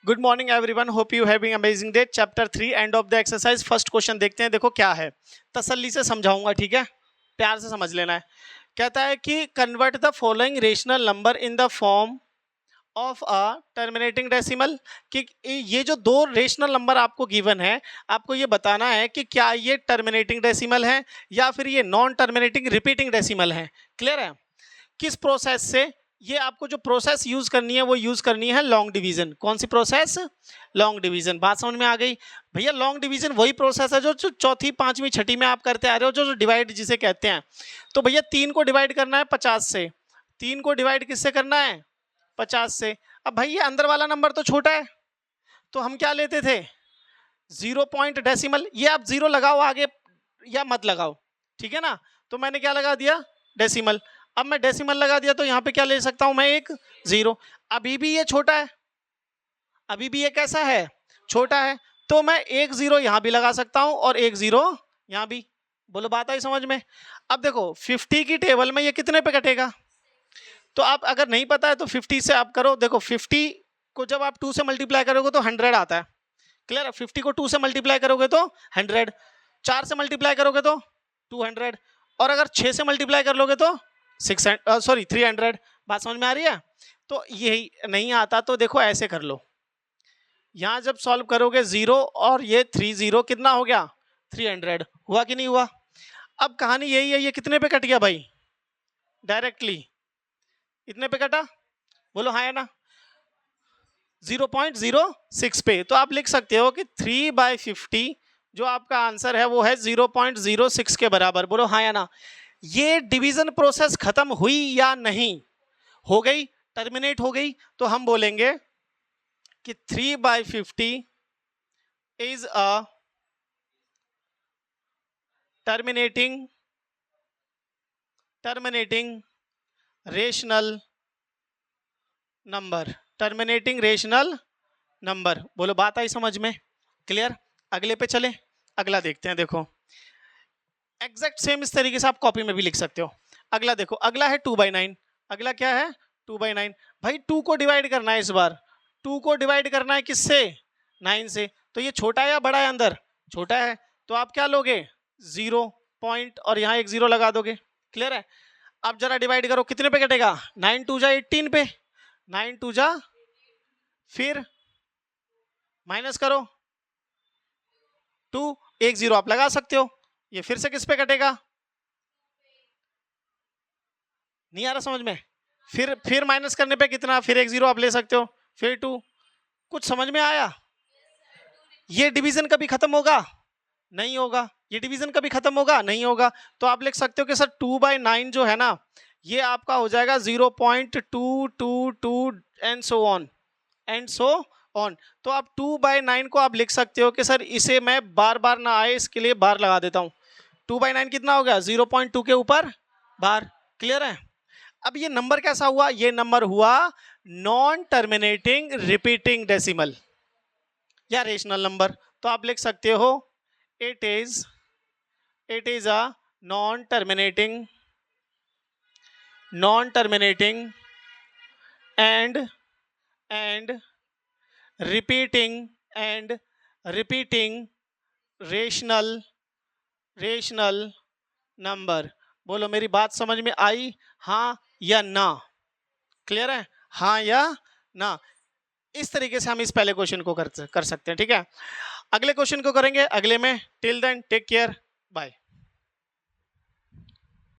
Good morning everyone, hope you having amazing day. Chapter 3 end of the exercise. First question देखते हैं। देखो क्या है, तसल्ली से समझाऊंगा, ठीक है, प्यार से समझ लेना है। कहता है कि convert the following rational number in the form of a terminating decimal. कि ये जो दो रेशनल नंबर आपको गिवन है, आपको ये बताना है कि क्या ये टर्मिनेटिंग डेसिमल है या फिर ये नॉन टर्मिनेटिंग रिपीटिंग डेसिमल है। क्लियर है? किस प्रोसेस से, ये आपको जो प्रोसेस यूज करनी है वो यूज करनी है लॉन्ग डिवीजन। कौन सी प्रोसेस? Long division. बात समझ में आ गई भैया? लॉन्ग डिवीजन वही प्रोसेस है जो चौथी पांचवी छठी में आप करते आ रहे हो, जो डिवाइड जिसे कहते हैं। तो भैया 3 को डिवाइड करना है 50 से। 3 को डिवाइड किससे करना है? 50 से। अब भाई ये अंदर वाला नंबर तो छोटा है, तो हम क्या लेते थे? 0 पॉइंट डेसिमल। ये आप 0 लगाओ आगे या मत लगाओ, ठीक है ना। तो मैंने क्या लगा दिया? डेसिमल। अब मैं डेसिमल लगा दिया तो यहाँ पे क्या ले सकता हूं मैं? एक 0। अभी भी ये छोटा है, अभी भी ये कैसा है? छोटा है। तो मैं एक 0 यहाँ भी लगा सकता हूं और एक 0 यहाँ भी। बोलो बात आई समझ में? अब देखो 50 की टेबल में ये कितने पे कटेगा? तो आप अगर नहीं पता है तो 50 से आप करो। देखो 50 को जब आप 2 से मल्टीप्लाई करोगे तो 100 आता है। क्लियर है? 50 को 2 से मल्टीप्लाई करोगे तो 100, 4 से मल्टीप्लाई करोगे तो 200, और अगर 6 से मल्टीप्लाई कर लोगे तो 300। बात समझ में आ रही है? तो यही नहीं आता तो देखो ऐसे कर लो। यहां जब सॉल्व करोगे 0 और ये 30 कितना हो गया? 300। हुआ कि नहीं हुआ? अब कहानी यही है, ये कितने पे कट गया भाई? डायरेक्टली इतने पे कटा। बोलो हाँ या ना? 0.06 पे। तो आप लिख सकते हो कि 3/50 जो आपका आंसर है वो है 0.06 के बराबर। बोलो हाँ या ना? ये डिवीजन प्रोसेस खत्म हुई या नहीं? हो गई, टर्मिनेट हो गई। तो हम बोलेंगे कि 3/50 is a terminating rational number. Terminating rational number. बोलो बात आई समझ में? क्लियर? अगले पे चले, अगला देखते हैं। देखो एग्जैक्ट सेम इस तरीके से आप कॉपी में भी लिख सकते हो। अगला देखो, अगला है 2/9। अगला क्या है? 2/9। भाई 2 को डिवाइड करना है इस बार। 2 को डिवाइड करना है किससे? 9 से। तो ये छोटा है या बड़ा है? अंदर छोटा है। तो आप क्या लोगे? 0 पॉइंट और यहाँ एक 0 लगा दोगे। क्लियर है? अब जरा डिवाइड करो, कितने पे कटेगा? 9 2 जा 18 पे। 9 2 जा, फिर माइनस करो 2, एक 0 आप लगा सकते हो। ये फिर से किस पे कटेगा? नहीं आ रहा समझ में? फिर माइनस करने पे कितना? फिर एक 0 आप ले सकते हो, फिर 2। कुछ समझ में आया? ये डिवीजन कभी खत्म होगा? नहीं होगा। ये डिवीजन कभी खत्म होगा? नहीं होगा। तो आप लिख सकते हो कि सर 2/9 जो है ना, ये आपका हो जाएगा 0.222 and so on and so on. तो आप 2/9 को आप लिख सकते हो कि सर इसे मैं बार बार ना आए इसके लिए बार लगा देता हूं। 2/9 कितना हो गया? 0.2 के ऊपर बार। क्लियर है? अब ये नंबर कैसा हुआ? ये नंबर हुआ नॉन टर्मिनेटिंग रिपीटिंग डेसिमल या रेशनल नंबर। तो आप लिख सकते हो it is a non terminating and repeating rational number. बोलो मेरी बात समझ में आई? हाँ या ना? क्लियर है? हाँ या ना? इस तरीके से हम इस पहले क्वेश्चन को कर सकते हैं। ठीक है, अगले क्वेश्चन को करेंगे अगले में। Till then take care, bye.